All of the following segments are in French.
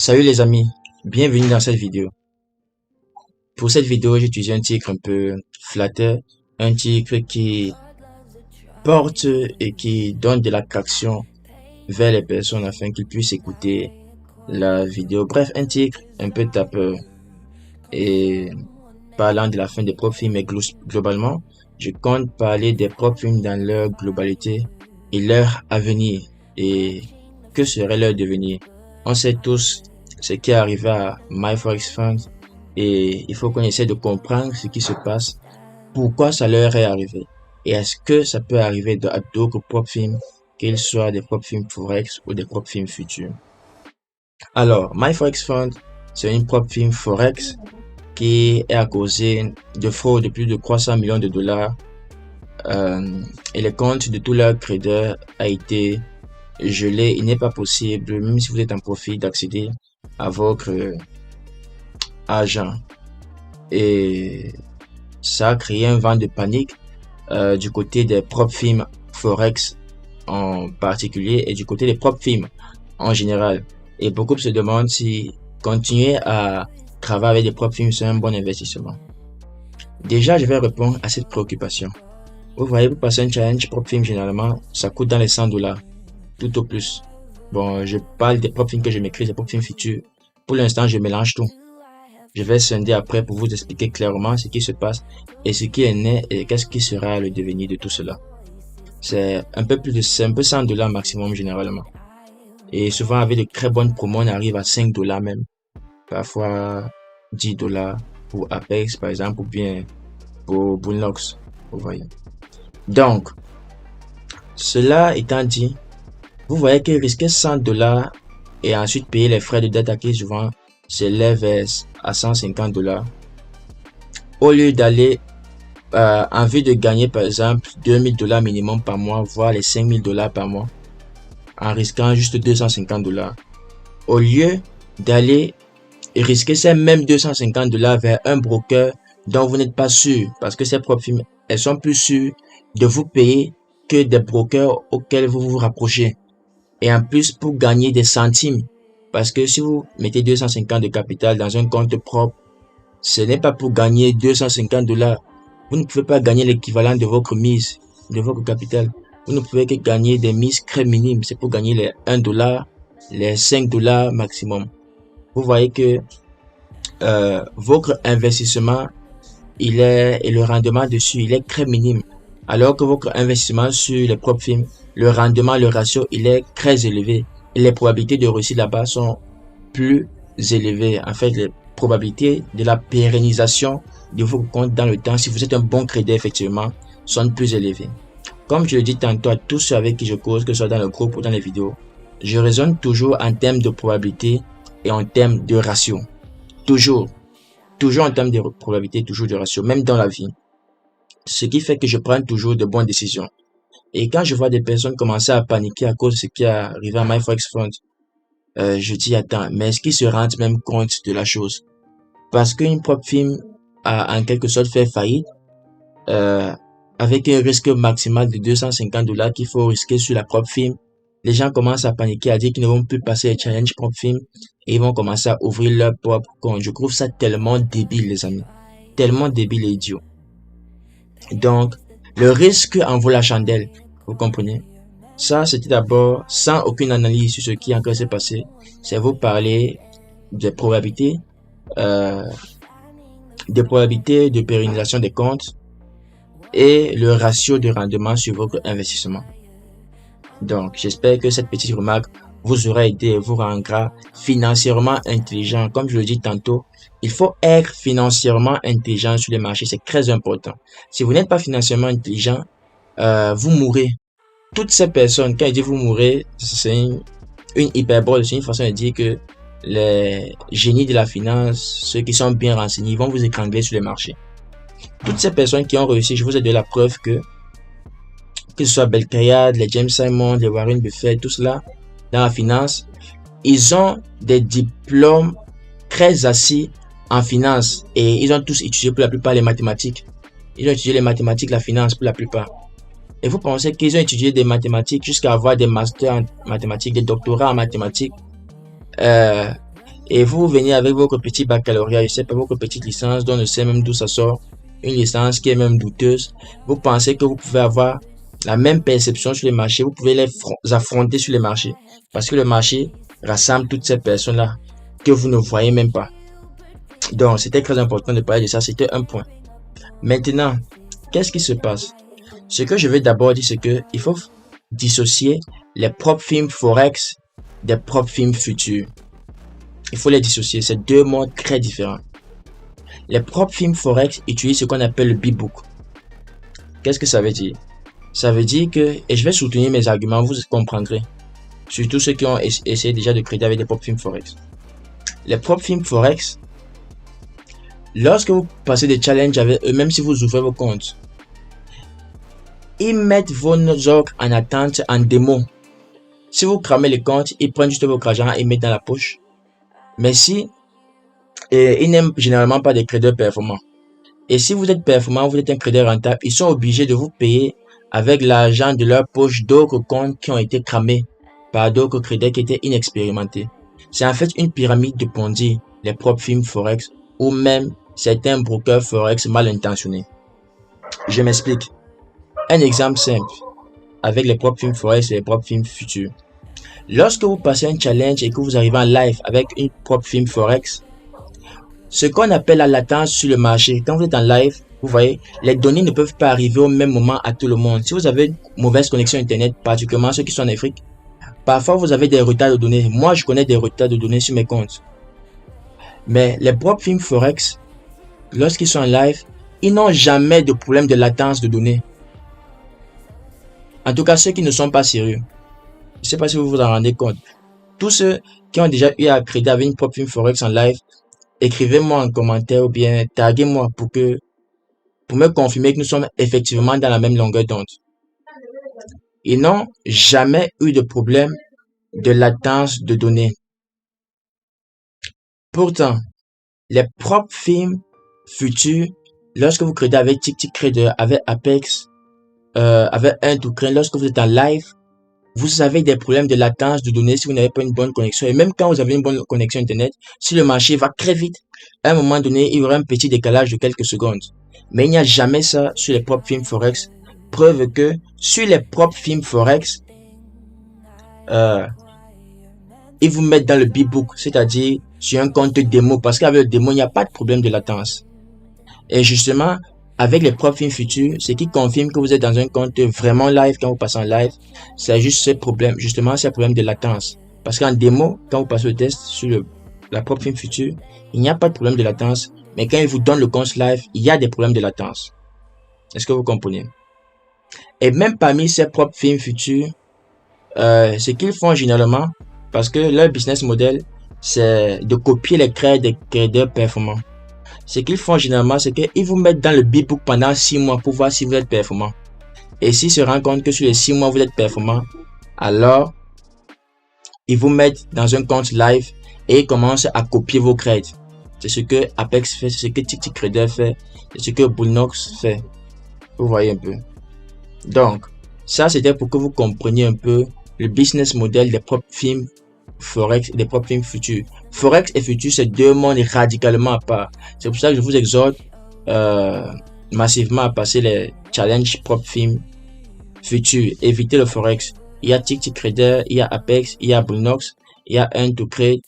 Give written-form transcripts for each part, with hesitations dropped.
Salut les amis, bienvenue dans cette vidéo. Pour cette vidéo, j'ai utilisé un titre un peu flatteur, un titre qui porte et qui donne de l'attraction vers les personnes afin qu'ils puissent écouter la vidéo. Bref, un titre un peu tapeur et parlant de la fin des propres films, mais globalement, je compte parler des propres films dans leur globalité et leur avenir et que serait leur devenir. On sait tous ce qui est arrivé à My Forex Fund et il faut qu'on essaie de comprendre ce qui se passe, pourquoi ça leur est arrivé et est-ce que ça peut arriver à d'autres propres films, qu'ils soient des propres films Forex ou des propres films futurs. Alors, My Forex Fund, c'est une propre film Forex qui est à causer de fraude de plus de 300 millions de dollars et les comptes de tous leurs traders a été gelé. Il n'est pas possible, même si vous êtes en profit, d'accéder à votre argent. Et ça a créé un vent de panique du côté des propres films Forex en particulier et du côté des propres films en général. Et beaucoup se demandent si continuer à travailler avec des propres films c'est un bon investissement. Déjà, je vais répondre à cette préoccupation. Vous voyez, pour passer un challenge propre film, généralement, ça coûte dans les 100 dollars, tout au plus. Bon, je parle des propres films que je m'écris, des propres films futurs. Pour l'instant, je mélange tout. Je vais scinder après pour vous expliquer clairement ce qui se passe et ce qui est né et qu'est-ce qui sera le devenir de tout cela. C'est un peu 100 dollars maximum généralement. Et souvent avec de très bonnes promos, on arrive à 5 dollars même. Parfois 10 dollars pour Apex par exemple ou bien pour Boonlocks, vous voyez. Donc, cela étant dit, vous voyez que risquer 100 dollars et ensuite payer les frais de data qui souvent s'élèvent à 150 dollars. Au lieu d'aller en vue de gagner par exemple 2000 dollars minimum par mois, voire les 5000 dollars par mois, en risquant juste 250 dollars. Au lieu d'aller risquer ces mêmes 250 dollars vers un broker dont vous n'êtes pas sûr, parce que ces propres firmes, elles sont plus sûres de vous payer que des brokers auxquels vous vous rapprochez. Et en plus, pour gagner des centimes, parce que si vous mettez 250 de capital dans un compte propre, ce n'est pas pour gagner 250 dollars. Vous ne pouvez pas gagner l'équivalent de votre mise, de votre capital. Vous ne pouvez que gagner des mises très minimes. C'est pour gagner les 1 dollar, les 5 dollars maximum. Vous voyez que votre investissement, et le rendement dessus, il est très minime. Alors que votre investissement sur les propres films, le rendement, le ratio, il est très élevé. Et les probabilités de réussite là-bas sont plus élevées. En fait, les probabilités de la pérennisation de vos comptes dans le temps, si vous êtes un bon crédit effectivement, sont plus élevées. Comme je le dis tantôt à tous ceux avec qui je cause, que ce soit dans le groupe ou dans les vidéos, je raisonne toujours en termes de probabilité et en termes de ratio. Toujours en termes de probabilité, toujours de ratio, même dans la vie. Ce qui fait que je prends toujours de bonnes décisions. Et quand je vois des personnes commencer à paniquer à cause de ce qui est arrivé à My Forex Fund, je dis attends, mais est-ce qu'ils se rendent même compte de la chose? Parce qu'une propre firme a en quelque sorte fait faillite, avec un risque maximal de 250 dollars qu'il faut risquer sur la propre firme, les gens commencent à paniquer, à dire qu'ils ne vont plus passer les challenges propre firme et ils vont commencer à ouvrir leur propre compte. Je trouve ça tellement débile, les amis. Tellement débile et idiot. Donc, le risque en vaut la chandelle. Vous comprenez? Ça, c'était d'abord sans aucune analyse sur ce qui est en train de se passer. C'est vous parler des probabilités de pérennisation des comptes et le ratio de rendement sur votre investissement. Donc, j'espère que cette petite remarque vous aura aidé et vous rendra financièrement intelligent. Comme je le dis tantôt, il faut être financièrement intelligent sur les marchés. C'est très important. Si vous n'êtes pas financièrement intelligent, vous mourrez. Toutes ces personnes, quand ils disent vous mourrez, c'est une hyperbole, c'est une façon de dire que les génies de la finance, ceux qui sont bien renseignés, ils vont vous étrangler sur les marchés. Toutes ces personnes qui ont réussi, je vous ai donné la preuve que ce soit Belkayad, les James Simon, les Warren Buffett, tout cela, dans la finance, ils ont des diplômes très assis en finance et ils ont tous étudié pour la plupart les mathématiques. Ils ont étudié les mathématiques, la finance pour la plupart. Et vous pensez qu'ils ont étudié des mathématiques jusqu'à avoir des masters en mathématiques, des doctorats en mathématiques Et vous venez avec votre petit baccalauréat, je sais pas, votre petite licence dont on ne sait même d'où ça sort, une licence qui est même douteuse. Vous pensez que vous pouvez avoir la même perception sur les marchés, vous pouvez les affronter sur les marchés. Parce que le marché rassemble toutes ces personnes-là que vous ne voyez même pas. Donc, c'était très important de parler de ça, c'était un point. Maintenant, qu'est-ce qui se passe? Ce que je veux d'abord dire, c'est que il faut dissocier les propres films Forex des propres films futurs. Il faut les dissocier, c'est deux mondes très différents. Les propres films Forex utilisent ce qu'on appelle le B-Book. Qu'est-ce que ça veut dire? Ça veut dire que, et je vais soutenir mes arguments, vous comprendrez. Surtout ceux qui ont essayé déjà de créer avec des propres films Forex. Les propres films Forex, lorsque vous passez des challenges avec eux, même si vous ouvrez vos comptes, ils mettent vos ordres en attente en démo. Si vous cramez les comptes, ils prennent juste votre argent et mettent dans la poche. Mais si, ils n'aiment généralement pas des traders performants. Et si vous êtes performant, vous êtes un trader rentable, ils sont obligés de vous payer avec l'argent de leur poche d'autres comptes qui ont été cramés par d'autres traders qui étaient inexpérimentés. C'est en fait une pyramide de Ponzi, les propres films Forex, ou même certains brokers Forex mal intentionnés. Je m'explique. Un exemple simple, avec les propres films Forex et les propres films futurs. Lorsque vous passez un challenge et que vous arrivez en live avec une propre film Forex, ce qu'on appelle la latence sur le marché, quand vous êtes en live, vous voyez, les données ne peuvent pas arriver au même moment à tout le monde. Si vous avez une mauvaise connexion Internet, particulièrement ceux qui sont en Afrique, parfois vous avez des retards de données. Moi, je connais des retards de données sur mes comptes. Mais les propres films Forex, lorsqu'ils sont en live, ils n'ont jamais de problème de latence de données. En tout cas, ceux qui ne sont pas sérieux. Je ne sais pas si vous vous en rendez compte. Tous ceux qui ont déjà eu à crédit avec une propre film Forex en live, écrivez-moi en commentaire ou bien taguez-moi pour me confirmer que nous sommes effectivement dans la même longueur d'onde. Ils n'ont jamais eu de problème de latence de données. Pourtant, les propres films futurs, lorsque vous créez avec TickTickTrader, avec Apex, avec 1toCrane, lorsque vous êtes en live, vous avez des problèmes de latence de données si vous n'avez pas une bonne connexion. Et même quand vous avez une bonne connexion Internet, si le marché va très vite, à un moment donné, il y aura un petit décalage de quelques secondes. Mais il n'y a jamais ça sur les propres films Forex. Preuve que sur les propres films Forex, ils vous mettent dans le B-Book, c'est-à-dire sur un compte démo. Parce qu'avec le démo, il n'y a pas de problème de latence. Et justement, avec les propres films futurs, ce qui confirme que vous êtes dans un compte vraiment live quand vous passez en live, c'est juste ce problème, justement, c'est un problème de latence. Parce qu'en démo, quand vous passez le test sur la propre film future, il n'y a pas de problème de latence. Mais quand il vous donne le compte live, il y a des problèmes de latence. Est-ce que vous comprenez? Et même parmi ces propres films futurs, ce qu'ils font généralement, parce que leur business model, c'est de copier les crédits des traders performants. Ce qu'ils font généralement, c'est qu'ils vous mettent dans le B-Book pendant 6 mois pour voir si vous êtes performant. Et s'ils se rendent compte que sur les 6 mois, vous êtes performant, alors ils vous mettent dans un compte live et ils commencent à copier vos crédits. C'est ce que Apex fait, c'est ce que TickTickTrader fait, c'est ce que Bullnox fait. Vous voyez un peu. Donc, ça c'était pour que vous compreniez un peu le business model des propres films Forex et des propres films futurs. Forex et futur, c'est deux mondes radicalement à part. C'est pour ça que je vous exhorte massivement à passer les challenges propres films futurs. Évitez le Forex. Il y a TickTickTrader, il y a Apex, il y a Bullnox, il y a 1toCrane,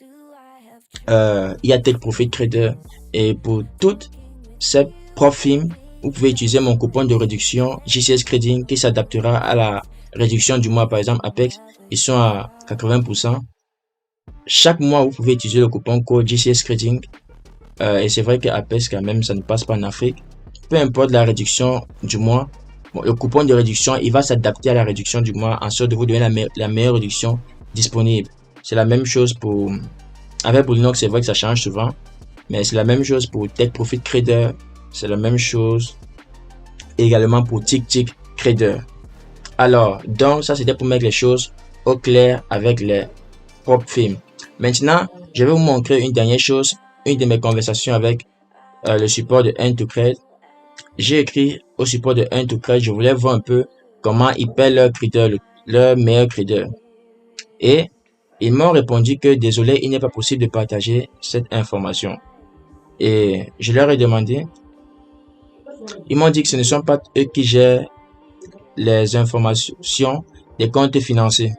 il y a Take Profit Trader. Et pour toutes ces propres films, vous pouvez utiliser mon coupon de réduction JCS Trading qui s'adaptera à la réduction du mois. Par exemple, Apex, ils sont à 80%. Chaque mois, vous pouvez utiliser le coupon code JCS Trading. Et c'est vrai qu'Apex, quand même, ça ne passe pas en Afrique. Peu importe la réduction du mois, bon, le coupon de réduction, il va s'adapter à la réduction du mois en sorte de vous donner la meilleure réduction disponible. C'est la même chose pour... Avec Bullnox, c'est vrai que ça change souvent. Mais c'est la même chose pour Take Profit Trader. C'est la même chose également pour TickTickTrader. Alors, donc, ça c'était pour mettre les choses au clair avec les propres films. Maintenant, je vais vous montrer une dernière chose. Une de mes conversations avec le support de 1toCrane. J'ai écrit au support de 1toCrane, je voulais voir un peu comment ils paient leur trader, leur meilleur trader. Et Ils m'ont répondu que désolé, il n'est pas possible de partager cette information. Et je leur ai demandé, ils m'ont dit que ce ne sont pas eux qui gèrent les informations des comptes financiers.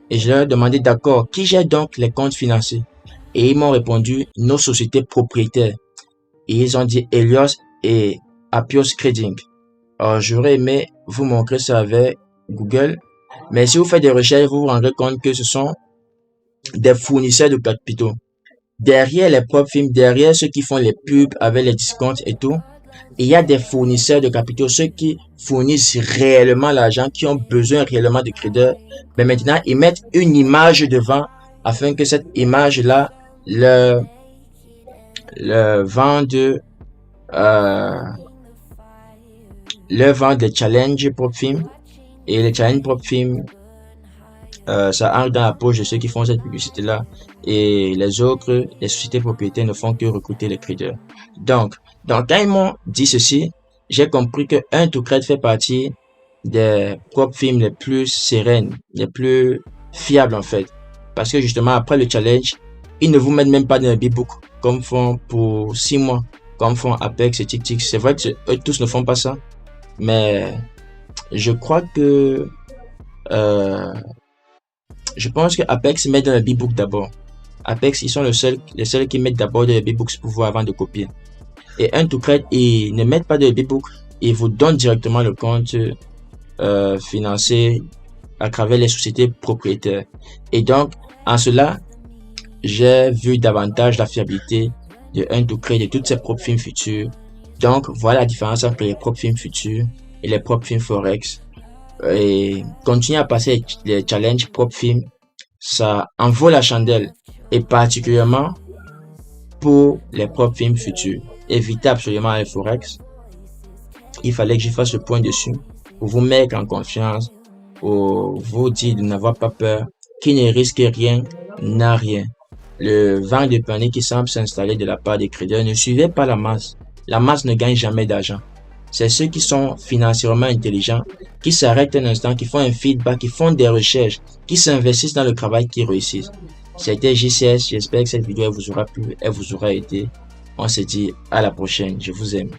Et je leur ai demandé, d'accord, qui gère donc les comptes financiers? Et ils m'ont répondu, nos sociétés propriétaires. Et ils ont dit Helios et Apios Trading. Alors, j'aurais aimé vous montrer ça avec Google. Mais si vous faites des recherches, vous vous rendrez compte que ce sont des fournisseurs de capitaux. Derrière les propres films, derrière ceux qui font les pubs avec les discounts et tout, il y a des fournisseurs de capitaux, ceux qui fournissent réellement l'argent, qui ont besoin réellement de créditeurs. Mais maintenant, ils mettent une image devant afin que cette image-là leur vende des challenges propres films. Et les challenges propres films, ça entre dans la poche de ceux qui font cette publicité-là. Et les autres, les sociétés propriétaires ne font que recruter les traders. Donc quand ils m'ont dit ceci, j'ai compris que 1toCred fait partie des propres films les plus sereines, les plus fiables en fait. Parce que justement, après le challenge, ils ne vous mettent même pas dans le B-Book, comme font pour 6 mois, comme font Apex et TickTick. C'est vrai que eux tous ne font pas ça. Mais je crois que je pense que Apex met dans le B-Book d'abord. Apex, ils sont les seuls qui mettent d'abord dans le B-Books pour vous avant de copier. Et 1toCred, ils ne mettent pas de B-Book, ils vous donnent directement le compte financier à travers les sociétés propriétaires. Et donc, en cela, j'ai vu davantage la fiabilité de 1toCred et de toutes ses propres films futurs. Donc, voilà la différence entre les propres films futurs et les propres films Forex. Et continuer à passer les challenges propres films, ça en vaut la chandelle. Et particulièrement pour les propres films futurs. Évitez absolument les Forex. Il fallait que je fasse le point dessus pour vous mettre en confiance, pour vous dire de n'avoir pas peur, qui ne risque rien n'a rien. Le vent de panique qui semble s'installer de la part des traders, ne suivez pas la masse. La masse ne gagne jamais d'argent. C'est ceux qui sont financièrement intelligents, qui s'arrêtent un instant, qui font un feedback, qui font des recherches, qui s'investissent dans le travail, qui réussissent. C'était JCS, j'espère que cette vidéo vous aura plu, elle vous aura aidé. On se dit à la prochaine, je vous aime.